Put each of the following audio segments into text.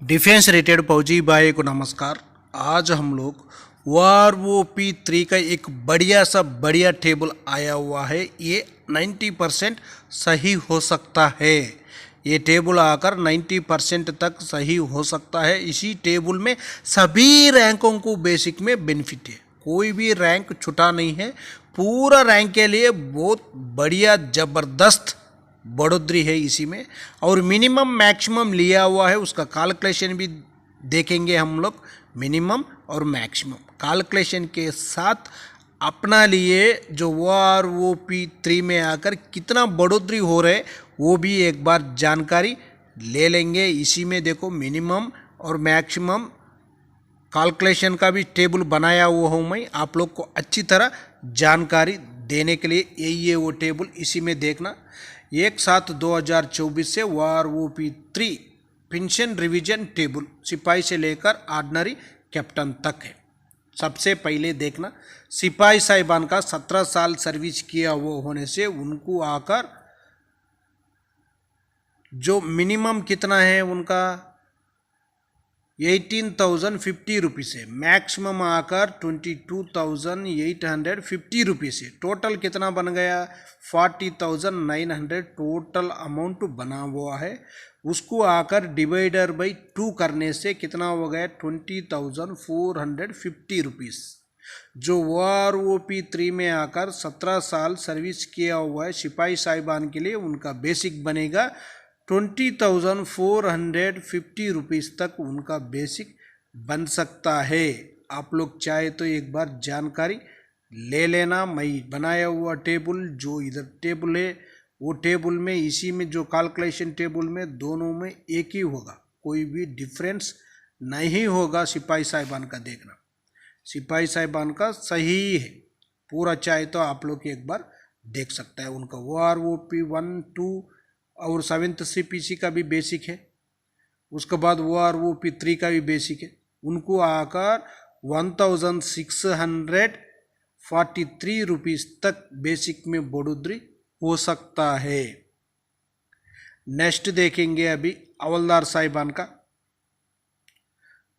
Defence rated फौजी भाई को नमस्कार। आज हम लोग OROP3 का एक बढ़िया टेबल आया हुआ है। ये 90% सही हो सकता है। ये टेबल आकर 90% तक सही हो सकता है। इसी टेबल में सभी रैंकों को बेसिक में बेनिफिट है, कोई भी रैंक छुटा नहीं है। पूरा रैंक के लिए बहुत बढ़िया ज़बरदस्त बढ़ोतरी है इसी में। और मिनिमम मैक्सिमम लिया हुआ है, उसका कैलकुलेशन भी देखेंगे हम लोग। मिनिमम और मैक्सिमम कैलकुलेशन के साथ अपना लिए जो OROP3 में आकर कितना बढ़ोतरी हो रहा है वो भी एक बार जानकारी ले लेंगे। इसी में देखो मिनिमम और मैक्सिमम कैलकुलेशन का भी टेबल बनाया हुआ हूँ मैं, आप लोग को अच्छी तरह जानकारी देने के लिए। यही है वो टेबल, इसी में देखना। 1/7/2024 से OROP3 पेंशन रिवीजन टेबल सिपाही से लेकर ऑर्डिनरी कैप्टन तक है। सबसे पहले देखना, सिपाही साहिबान का 17 साल सर्विस किया वो होने से उनको आकर जो मिनिमम कितना है उनका 18,050 रुपीज़ है, मैक्सिमम आकर 22,850 रुपीज़ है। टोटल कितना बन गया 40,900 टोटल अमाउंट बना हुआ है। उसको आकर डिवाइडर बाई 2 करने से कितना हो गया 20,450 रुपीज़। जो OROP3 में आकर 17 साल सर्विस किया हुआ है सिपाही साहिबान के लिए उनका बेसिक बनेगा 20,450 रुपीज़ तक उनका बेसिक बन सकता है। आप लोग चाहे तो एक बार जानकारी ले लेना। मैं बनाया हुआ टेबल जो इधर टेबल है वो टेबल में इसी में जो कैलकुलेशन टेबल में दोनों में एक ही होगा, कोई भी डिफरेंस नहीं होगा। सिपाही साहिबान का देखना, सिपाही साहिबान का सही है पूरा, चाहे तो आप लोग एक बार देख सकता है। उनका OROP1 2 और 7th CPC का भी बेसिक है, उसके बाद OROP3 का भी बेसिक है। उनको आकर 1,643 रुपीज़ तक बेसिक में बढ़ोतरी हो सकता है। नेक्स्ट देखेंगे अभी हवलदार साहिबान का।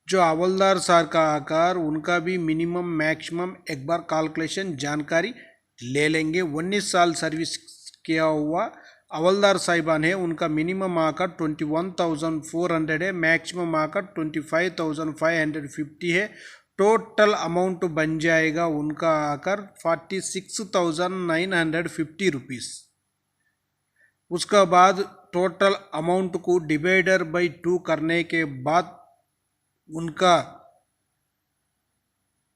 जो हवलदार साहब का आकार उनका भी मिनिमम मैक्सिमम एक बार कैलकुलेशन जानकारी ले लेंगे। 19 साल सर्विस किया हुआ हवलदार साहिबान है, उनका मिनिमम आकर 21,400 है, मैक्सिमम आकर 25,550 है। टोटल अमाउंट बन जाएगा उनका आकर 46,950 रुपीज़। उसका बाद टोटल अमाउंट को डिवाइडर बाई 2 करने के बाद उनका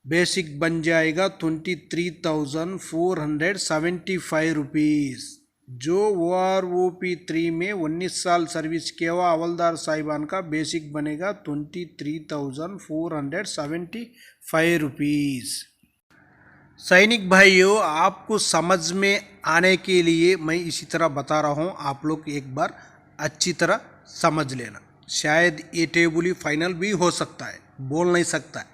बेसिक बन जाएगा 23,475 रुपीज़। जो OROP3 में 19 साल सर्विस किया हुआ हवलदार साहिबान का बेसिक बनेगा 23,475 रुपीज़। सैनिक भाइयों, आपको समझ में आने के लिए मैं इसी तरह बता रहा हूँ, आप लोग एक बार अच्छी तरह समझ लेना। शायद ये टेबल ही फाइनल भी हो सकता है, बोल नहीं सकता है।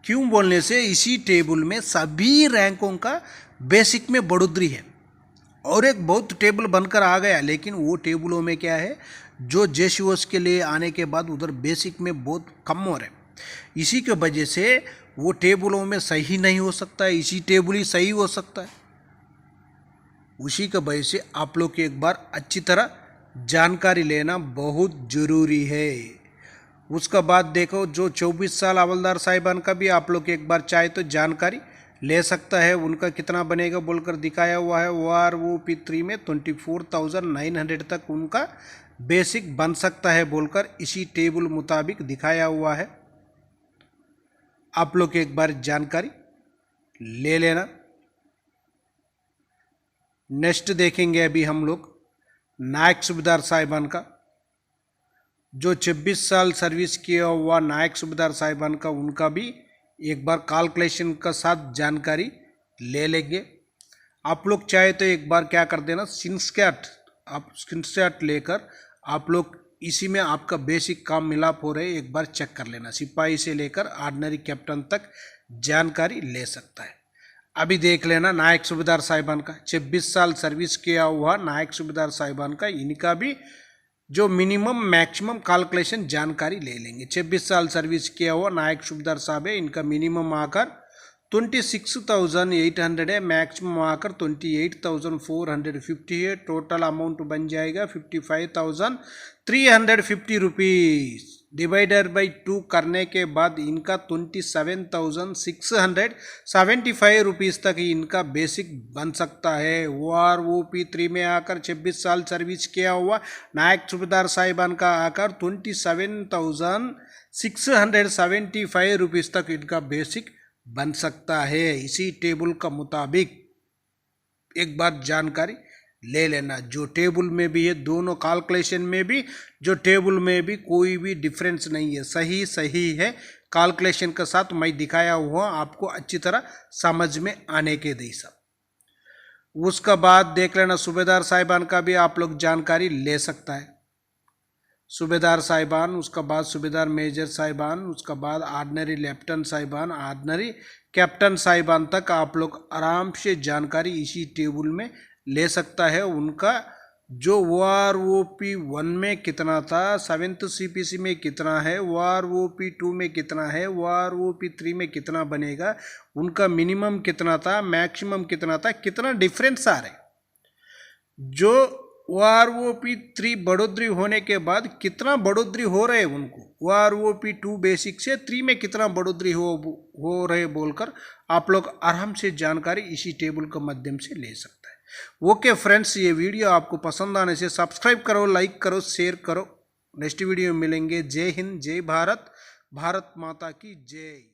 क्यों बोलने से इसी टेबल में सभी रैंकों का बेसिक में बढ़ोतरी है। और एक बहुत टेबल बनकर आ गया, लेकिन वो टेबलों में क्या है जो JCOs के लिए आने के बाद उधर बेसिक में बहुत कम हो रहे, इसी के वजह से वो टेबलों में सही नहीं हो सकता है, इसी टेबल ही सही हो सकता है। उसी के वजह से आप लोग एक बार अच्छी तरह जानकारी लेना बहुत ज़रूरी है। उसका बाद देखो जो 24 साल हवलदार साहिबान का भी आप लोग एक बार चाहे तो जानकारी ले सकता है। उनका कितना बनेगा बोलकर दिखाया हुआ है। OROP3 में 24,900 तक उनका बेसिक बन सकता है बोलकर इसी टेबल मुताबिक दिखाया हुआ है। आप लोग एक बार जानकारी ले लेना। नेक्स्ट देखेंगे अभी हम लोग नायक सूबेदार साहिबान का। जो 26 साल सर्विस किया हुआ नायक सूबेदार साहिबान का उनका भी एक बार कैलकुलेशन का साथ जानकारी ले लेंगे। आप लोग चाहे तो एक बार क्या कर देना, स्क्रीनशॉट लेकर आप लोग इसी में आपका बेसिक काम मिलाप हो रहे एक बार चेक कर लेना। सिपाही से लेकर ऑर्डिनरी कैप्टन तक जानकारी ले सकता है। अभी देख लेना नायक सूबेदार साहिबान का 26 साल सर्विस किया हुआ नायक सूबेदार साहिबान का, इनका भी जो मिनिमम मैक्सिमम कैलकुलेशन जानकारी ले लेंगे। 26 साल सर्विस किया हुआ नायक सुबेदार साहब है, इनका मिनिमम आकर 26,800 है, मैक्सिमम आकर 28,450 है। टोटल अमाउंट बन जाएगा 55,350 रुपीज़। डिवाइडर बाई 2 करने के बाद इनका 27,675 रुपीज़ तक इनका बेसिक बन सकता है। OROP 3 में आकर 26 साल सर्विस किया हुआ नायक सुबेदार साहिबान का आकर 27,675 रुपीज़ तक इनका बेसिक बन सकता है। इसी टेबल का मुताबिक एक बार जानकारी ले लेना, जो टेबल में भी है, दोनों कैलकुलेशन में भी, जो टेबल में भी कोई भी डिफरेंस नहीं है, सही सही है। कैलकुलेशन के साथ मैं दिखाया हुआ आपको अच्छी तरह समझ में आने के दे सब। उसका बाद देख लेना सूबेदार साहिबान का भी आप लोग जानकारी ले सकता है। सूबेदार साहिबान, उसका बाद सूबेदार मेजर साहिबान, उसका बाद ऑर्डिनरी लेफ्टिनेंट साहिबान, ऑर्डिनरी कैप्टन साहिबान तक आप लोग आराम से जानकारी इसी टेबल में ले सकता है। उनका जो OROP 1 में कितना था, 7th CPC में कितना है, OROP 2 में कितना है, OROP 3 में कितना बनेगा, उनका मिनिमम कितना था, मैक्सिमम कितना था, कितना डिफरेंस आ रहे। जो OROP 3 बढ़ोतरी होने के बाद कितना बढ़ोतरी हो रहे उनको, OROP 2 बेसिक से 3 में कितना बढ़ोतरी हो रहे बोलकर आप लोग आराम से जानकारी इसी टेबल के माध्यम से ले सकता है। ओके फ्रेंड्स, ये वीडियो आपको पसंद आने से सब्सक्राइब करो, लाइक करो, शेयर करो। नेक्स्ट वीडियो में मिलेंगे। जय हिंद, जय भारत, भारत माता की जय।